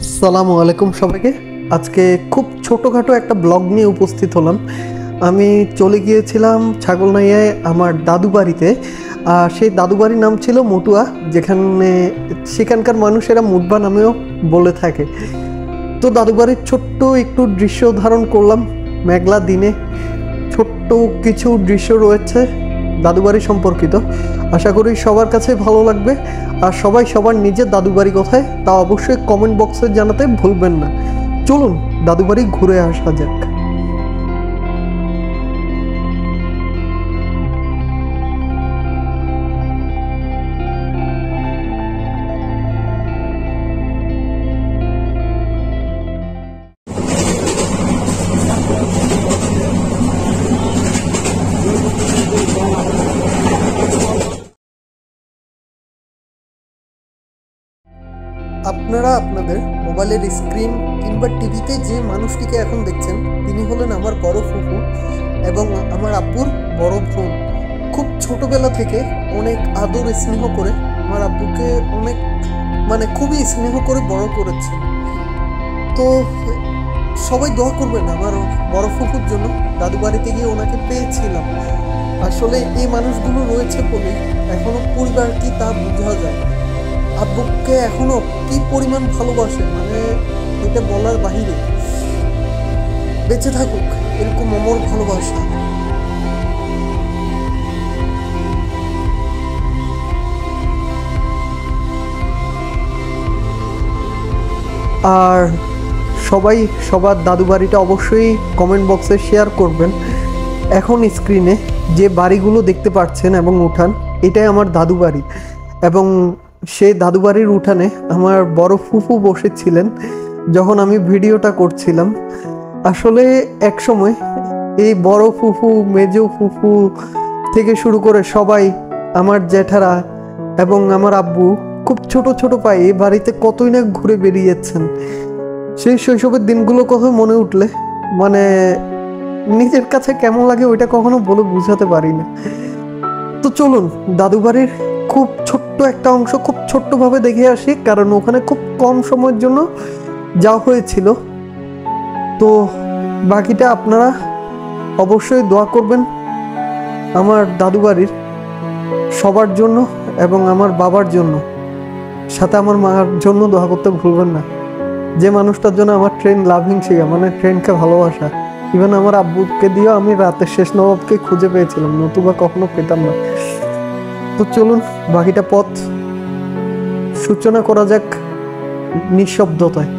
আসসালামু আলাইকুম সবাইকে। আজকে খুব ছোটোখাটো একটা ব্লগ নিয়ে উপস্থিত হলাম। আমি চলে গিয়েছিলাম ছাগলনাইয়ায় আমার দাদু বাড়িতে। সেই দাদু বাড়ির নাম ছিল মটুয়া, যেখানে সেখানকার মানুষেরা মুটবা নামেও বলে থাকে। তো দাদু বাড়ির ছোট্ট একটু দৃশ্য ধারণ করলাম। মেঘলা দিনে ছোট্ট কিছু দৃশ্য রয়েছে দাদু বাড়ি সম্পর্কিত। আশা করি সবার কাছে ভালো লাগবে। আর সবাই সবার নিজের দাদু বাড়ি কোথায় তা অবশ্যই কমেন্ট বক্সে জানাতে ভুলবেন না। চলুন দাদু বাড়ি ঘুরে আসা যাক। আপনারা আপনাদের মোবাইলের স্ক্রিন কিংবা টিভিতে যে মানুষটিকে এখন দেখছেন তিনি হলেন আমার বড় ফুফু এবং আমার আব্বুর বড় বোন। খুব ছোটবেলা থেকে অনেক আদর স্নেহ করে আমার আব্বুকে অনেক খুবই স্নেহ করে বড় করেছে। তো সবাই দোয়া করবেন আমার বড় ফুফুর জন্য। দাদু বাড়িতে গিয়ে ওনাকে পেয়েছিলাম। আসলে এই মানুষগুলো রয়েছে বলে এখনো পরিবার কি তা বোঝা যায়। আব্বুকে এখনো কি পরিমাণ ভালোবাসে এটা বলার বাহিরে। বেঁচে থাকুক এরকম অমর ভালোবাসা। আর সবাই সবার দাদু বাড়িটা অবশ্যই কমেন্ট বক্সে শেয়ার করবেন। এখন স্ক্রিনে যে বাড়িগুলো দেখতে পাচ্ছেন এবং উঠান, এটাই আমার দাদু বাড়ি। এবং সেই দাদু বাড়ির উঠানে আমার বড় ফুফু বসেছিলেন যখন আমি ভিডিওটা করছিলাম। আসলে এক সময় এই বড় ফুফু, মেজো ফুফু থেকে শুরু করে সবাই, আমার জ্যাঠারা এবং আমার আব্বু খুব ছোট ছোট পায়ে এই বাড়িতে কতই না ঘুরে বেরিয়েছেন। সেই শৈশবের দিনগুলো কথা মনে উঠলে নিজের কাছে কেমন লাগে ওইটা কখনো বলে বুঝাতে পারি না। তো চলুন দাদু বাড়ির খুব ছোট্ট একটা অংশ খুব ছোট্টভাবে দেখে আসি, কারণ ওখানে খুব কম সময়ের জন্য যাওয়া হয়েছিল। তো বাকিটা আপনারা অবশ্যই দোয়া করবেন আমার দাদু বাড়ির সবার জন্য এবং আমার বাবার জন্য, সাথে আমার মার জন্য দোয়া করতে ভুলবেন না। যে মানুষটার জন্য আমার ট্রেন লাভিং শিখা, ট্রেনকে ভালোবাসা। ইভেন আমার আব্বুকে দিয়েও আমি রাতের শেষ নবাবকে খুঁজে পেয়েছিলাম, নতুবা কখনো পেতাম না। তো চলুন বাকিটা পথ সূচনা করা যাক নিঃশব্দতায়।